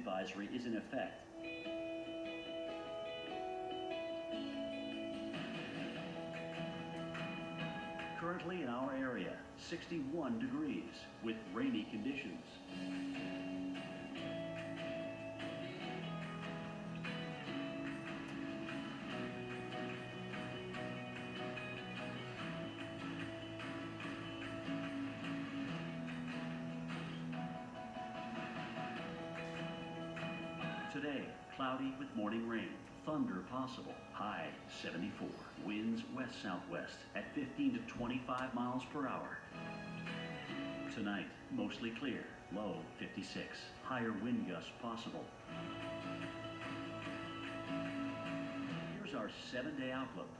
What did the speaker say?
advisory is in effect. Currently in our area, 61 degrees with rainy conditions. Today, cloudy with morning rain. Thunder possible. High 74. Winds west-southwest at 15 to 25 miles per hour. Tonight, mostly clear. Low 56. Higher wind gusts possible. Here's our 7-day outlook.